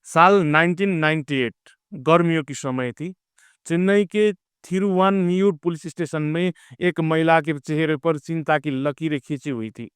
साल 1998 गर्मियों की समय थी। चेन्नई के थिरुवान्मियूर पुलिस स्टेशन में एक महिला के चेहरे पर चिंता की लकीरें खींची हुई थी।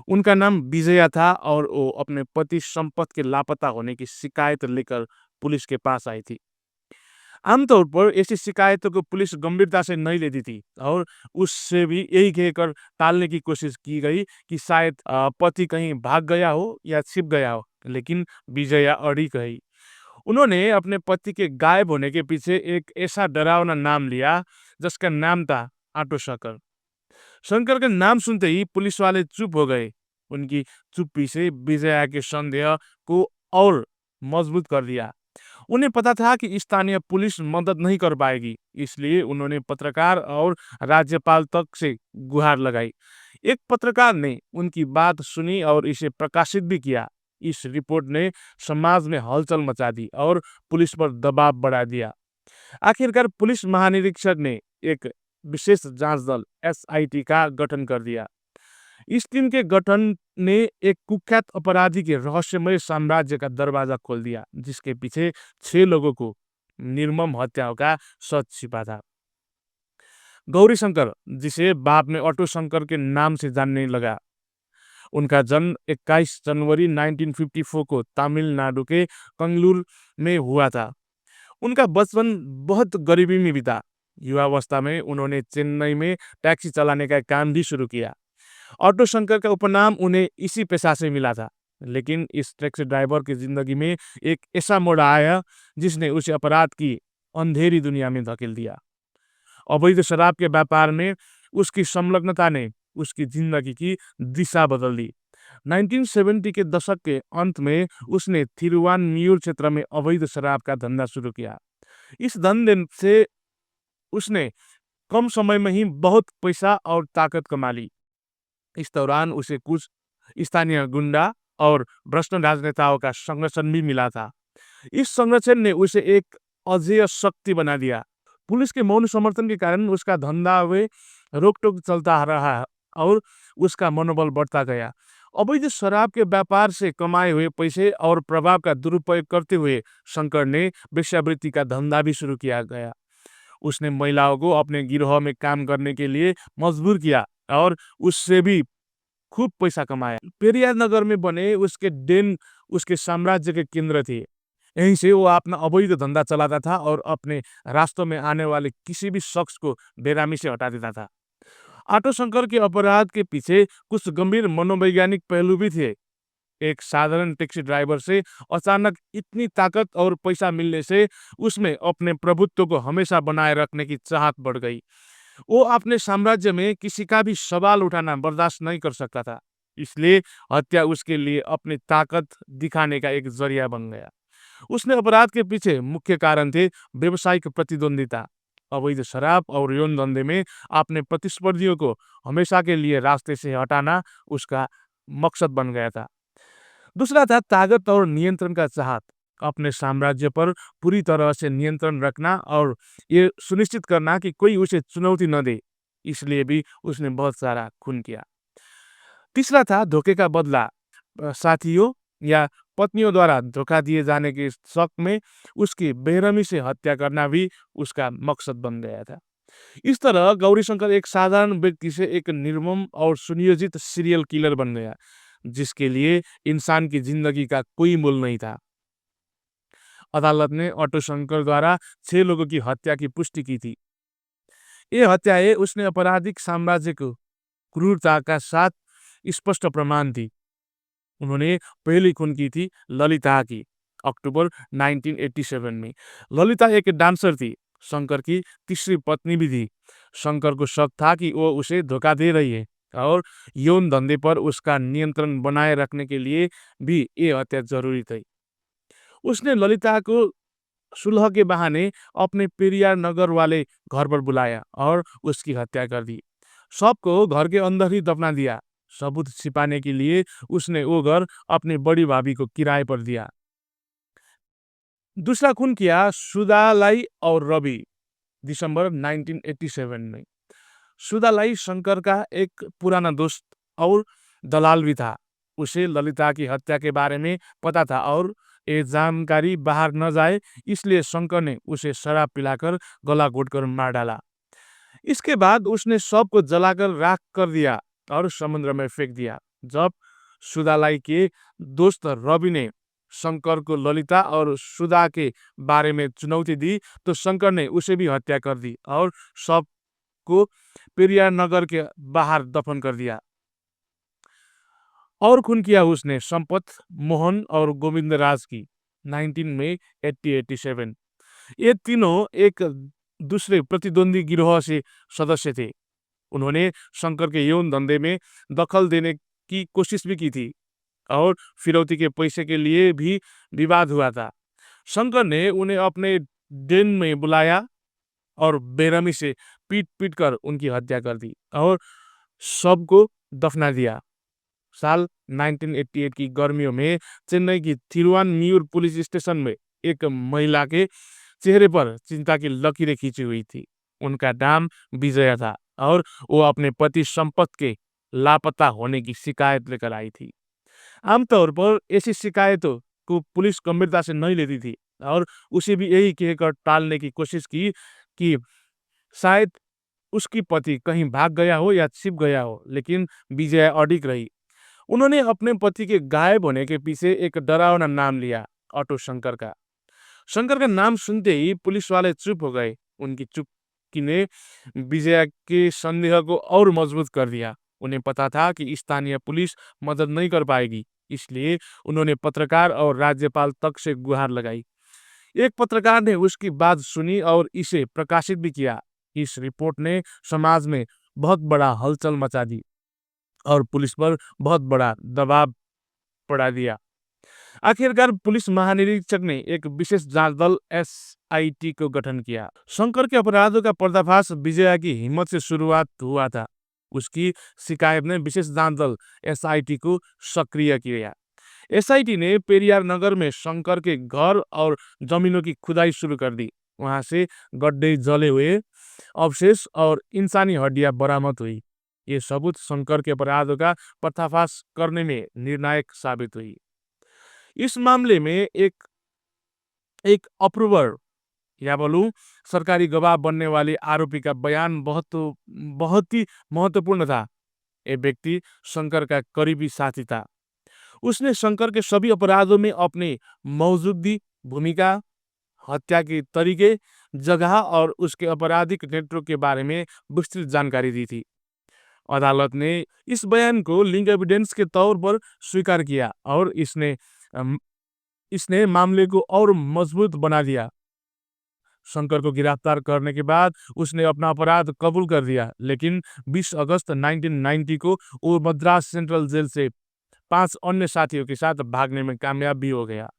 उनका नाम विजया था और वो अपने पति संपत के लापता होने की शिकायत लेकर पुलिस के पास आई थी। आमतौर पर ऐसी शिकायतों को पुलिस गंभीरता से नहीं लेती थी और उससे भी यही कहकर टालने की कोशिश की गई कि शायद पति कहीं भाग गया हो या छिप गया हो। लेकिन विजया अड़ी गई। उन्होंने अपने पति के गायब होने के पीछे एक ऐसा डरावना नाम लिया जिसका नाम था आटो शंकर। शंकर का नाम सुनते ही पुलिस वाले चुप हो गए। उनकी चुप्पी से विजया के संदेह को और मजबूत कर दिया। उन्हें पता था कि स्थानीय पुलिस मदद नहीं कर पाएगी, इसलिए उन्होंने पत्रकार और राज्यपाल तक से गुहार लगाई। एक पत्रकार ने उनकी बात सुनी और इसे प्रकाशित भी किया। इस रिपोर्ट ने समाज में हलचल मचा दी और पुलिस पर दबाव बढ़ा दिया। आखिरकार पुलिस महानिरीक्षक ने एक विशेष जांच दल एसआईटी का गठन कर दिया। इस टीम के गठन ने एक कुख्यात अपराधी के रहस्यमय साम्राज्य का दरवाजा खोल दिया, जिसके पीछे 6 लोगों को निर्मम हत्याओं का सच छिपा था। गौरी शंकर, जिसे बाद में ऑटो शंकर के नाम से जानने लगा, उनका जन्म 21 जनवरी 1954 को तमिलनाडु के कंगलूर में हुआ था। उनका बचपन बहुत गरीबी में बीता। युवावस्था में उन्होंने चेन्नई में टैक्सी चलाने का काम भी शुरू किया। ऑटो शंकर का उपनाम उन्हें इसी पेशा से मिला था। लेकिन इस टैक्सी ड्राइवर की जिंदगी में एक ऐसा मोड़ आया जिसने उसे अपराध की अंधेरी दुनिया में धकेल दिया। अवैध शराब के व्यापार में उसकी संलग्नता ने उसकी जिंदगी की दिशा बदल दी। 1970 के दशक के अंत में उसने थिरुवान्मियूर क्षेत्र में अवैध शराब का धंधा शुरू किया। इस धंधे से उसने कम समय में ही बहुत पैसा और ताकत कमा ली। इस दौरान उसे कुछ स्थानीय गुंडा और भ्रष्ट राजनेताओं का संगठन भी मिला था। इस संगठन ने उसे एक अजेय शक्ति बना दिया। पुलिस के मौन समर्थन के कारण उसका धंधा में रोक-टोक चलता रहा और उसका मनोबल बढ़ता गया। अवैध शराब के व्यापार से कमाए हुए पैसे और प्रभाव का दुरुपयोग करते हुए शंकर ने वेश्यावृत्ति का धंधा भी शुरू किया गया। उसने महिलाओं को अपने गिरोह में काम करने के लिए मजबूर किया और उससे भी खूब पैसा कमाया। पेरियार नगर में बने उसके डेन उसके साम्राज्य के केंद्र थे। यहीं से वो अपना अवैध धंधा चलाता था और अपने रास्तों में आने वाले किसी भी शख्स को बेरामी से हटा देता था। आटो शंकर के अपराध के पीछे कुछ गंभीर मनोवैज्ञानिक पहलू भी थे। एक साधारण टैक्सी ड्राइवर से अचानक इतनी ताकत और पैसा मिलने से उसमें अपने प्रभुत्व को हमेशा बनाए रखने की चाहत बढ़ गई। वो अपने साम्राज्य में किसी का भी सवाल उठाना बर्दाश्त नहीं कर सकता था। इसलिए हत्या उसके लिए अपनी ताकत दिखाने का एक जरिया बन गया। उसने अपराध के पीछे मुख्य कारण थे व्यवसायिक प्रतिद्वंदिता, अवैध शराब और यौन धंधे में अपने प्रतिस्पर्धियों को हमेशा के लिए रास्ते से हटाना उसका मकसद बन गया था। दूसरा था ताकत और नियंत्रण का चाहत, अपने साम्राज्य पर पूरी तरह से नियंत्रण रखना और ये सुनिश्चित करना कि कोई उसे चुनौती न दे। इसलिए भी उसने बहुत सारा खून किया। तीसरा था धोखे का बदला। साथियों या पत्नियों द्वारा धोखा दिए जाने के शक में उसकी बेरहमी से हत्या करना भी उसका मकसद बन गया था। इस तरह गौरीशंकर एक साधारण व्यक्ति से एक निर्मम और सुनियोजित सीरियल किलर बन गया, जिसके लिए इंसान की जिंदगी का कोई मूल्य नहीं था। अदालत ने ऑटो शंकर द्वारा 6 लोगों की हत्या की पुष्टि की थी। ये हत्याएं उसने आपराधिक साम्राज्य को क्रूरता का साथ स्पष्ट प्रमाण थी। उन्होंने पहली खून की थी ललिता की, अक्टूबर 1987 में। ललिता एक डांसर थी, शंकर की तीसरी पत्नी भी थी। शंकर को शक था कि वो उसे धोखा दे रही है और यौन धंधे पर उसका नियंत्रण बनाए रखने के लिए भी ये हत्या जरूरी थी। उसने ललिता को सुलह के बहाने अपने पेरियार नगर वाले घर पर बुलाया और उसकी हत्या कर दी। सबको घर के अंदर ही दफना दिया। सबूत छिपाने के लिए उसने वो घर अपनी बड़ी भाभी को किराए पर दिया। दूसरा खून किया सुदालाई और रवि, दिसंबर 1987 में। सुदालाई शंकर का एक पुराना दोस्त और दलाल भी था। उसे ललिता की हत्या के बारे में पता था और ये जानकारी बाहर न जाए इसलिए शंकर ने उसे शराब पिलाकर गला घोटकर मार डाला। इसके बाद उसने शव को जलाकर राख कर दिया और समुद्र में फेंक दिया। जब सुदालाई के दोस्त रवि ने शंकर को ललिता और सुधा के बारे में चुनौती दी तो शंकर ने उसे भी हत्या कर दी और शव को पेरियार नगर के बाहर दफन कर दिया। और खून किया उसने संपत, मोहन और गोविंद राज की 19 मई 1887। ये तीनों एक दूसरे प्रतिद्वंदी गिरोह से सदस्य थे। उन्होंने शंकर के यौन धंधे में दखल देने की कोशिश भी की थी और फिरौती के पैसे के लिए भी विवाद हुआ था। शंकर ने उन्हें अपने डेन में बुलाया और बेरहमी से पीट पीट कर उनकी हत्या कर दी और सबको दफना दिया। साल 1988 की गर्मियों में चेन्नई की थिरुवान्मियूर पुलिस स्टेशन में एक महिला के चेहरे पर चिंता की लकीरें खींची हुई थी। उनका नाम विजया था और वो अपने पति संपत के लापता होने की शिकायत लेकर आई थी। आमतौर पर ऐसी शिकायतों को पुलिस गंभीरता से नहीं लेती थी और उसे भी यही कहकर टालने की कोशिश की कि शायद उसकी पति कहीं भाग गया हो या छिप गया हो, लेकिन विजया अडिग रही। उन्होंने अपने पति के गायब होने के पीछे एक डरावना नाम लिया, ऑटो शंकर का। शंकर का नाम सुनते ही पुलिस वाले चुप हो गए। उनकी चुप्पी ने विजया के संदेह को और मजबूत कर दिया। उन्हें पता था कि स्थानीय पुलिस मदद नहीं कर पाएगी, इसलिए उन्होंने पत्रकार और राज्यपाल तक से गुहार लगाई। एक पत्रकार ने उसकी बात सुनी और इसे प्रकाशित भी किया। इस रिपोर्ट ने समाज में बहुत बड़ा हलचल मचा दी और पुलिस पर बहुत बड़ा दबाव पड़ा दिया। आखिरकार पुलिस महानिरीक्षक ने एक विशेष जांच दल एसआईटी को गठन किया। शंकर के अपराधों का पर्दाफाश विजया की हिम्मत से शुरुआत हुआ था। उसकी शिकायत ने विशेष जांच दल एसआईटी को सक्रिय किया। एसआईटी ने पेरियार नगर में शंकर के घर और जमीनों की खुदाई शुरू कर दी। वहां से गड्ढे, जले हुए अवशेष और इंसानी हड्डियां बरामद हुई। ये सबूत शंकर के अपराधों का पर्दाफाश करने में निर्णायक साबित हुई। इस मामले में एक एक अप्रूवर या बोलूं सरकारी गवाह बनने वाले आरोपी का बयान बहुत ही महत्वपूर्ण था। ये व्यक्ति शंकर का करीबी साथी था। उसने शंकर के सभी अपराधों में अपनी मौजूदगी, भूमिका, हत्या के तरीके, जगह और उसके आपराधिक नेतृत्व के बारे में विस्तृत जानकारी दी थी। अदालत ने इस बयान को लिंक एविडेंस के तौर पर स्वीकार किया और इसने मामले को और मजबूत बना दिया। शंकर को गिरफ्तार करने के बाद उसने अपना अपराध कबूल कर दिया, लेकिन 20 अगस्त 1990 को वो मद्रास सेंट्रल जेल से 5 अन्य साथियों के साथ भागने में कामयाब भी हो गया।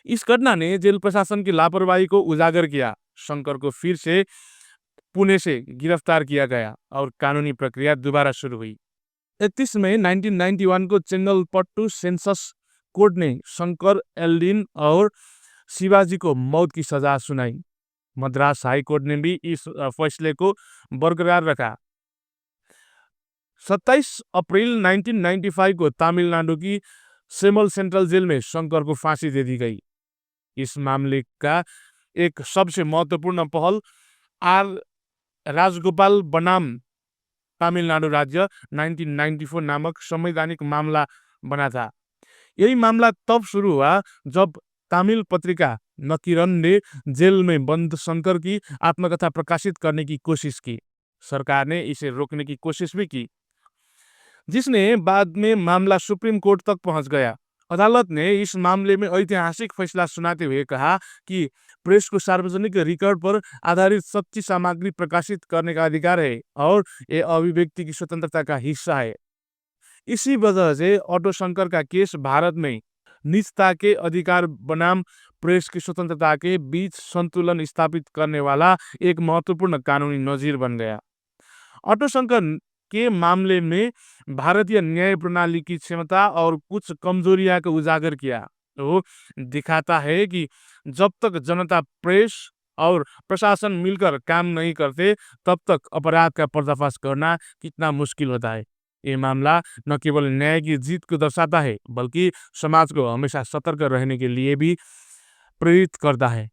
इस घटना ने जेल प्रशासन की लापरवाही को उजागर किया। शंकर को फिर से पुणे से गिरफ्तार किया गया और कानूनी प्रक्रिया दोबारा शुरू हुई। 31 मई 1991 को चेंगलपट्टू सेंसस कोर्ट ने शंकर, एल्डिन और शिवाजी को मौत की सजा सुनाई। मद्रास हाई कोर्ट ने भी इस फैसले को बरकरार रखा। 27 अप्रैल 1995 को तमिलनाडु की सेमल सेंट्रल जेल में शंकर को फांसी दे दी गई। इस मामले का एक सबसे महत्वपूर्ण पहल आर राजगोपाल बनाम तमिलनाडु राज्य 1994 नामक संवैधानिक मामला बना था। यही मामला तब शुरू हुआ जब तमिल पत्रिका नकीरन ने जेल में बंद शंकर की आत्मकथा प्रकाशित करने की कोशिश की। सरकार ने इसे रोकने की कोशिश भी की, जिसने बाद में मामला सुप्रीम कोर्ट तक पहुंच गया। अदालत ने इस मामले में ऐतिहासिक फैसला सुनाते हुए कहा कि प्रेस को सार्वजनिक रिकॉर्ड पर आधारित सच्ची सामग्री प्रकाशित करने का अधिकार है और ये अभिव्यक्ति की स्वतंत्रता का हिस्सा है। इसी वजह से ऑटो शंकर का केस भारत में निजता के अधिकार बनाम प्रेस की स्वतंत्रता के बीच संतुलन स्थापित करने वाला एक महत्वपूर्ण कानूनी नजीर बन गया। ऑटो शंकर के मामले में भारतीय न्याय प्रणाली की क्षमता और कुछ कमजोरियां को उजागर किया। वो दिखाता है कि जब तक जनता, प्रेस और प्रशासन मिलकर काम नहीं करते, तब तक अपराध का पर्दाफाश करना कितना मुश्किल होता है। ये मामला न केवल न्याय की जीत को दर्शाता है, बल्कि समाज को हमेशा सतर्क रहने के लिए भी प्रेरित करता है।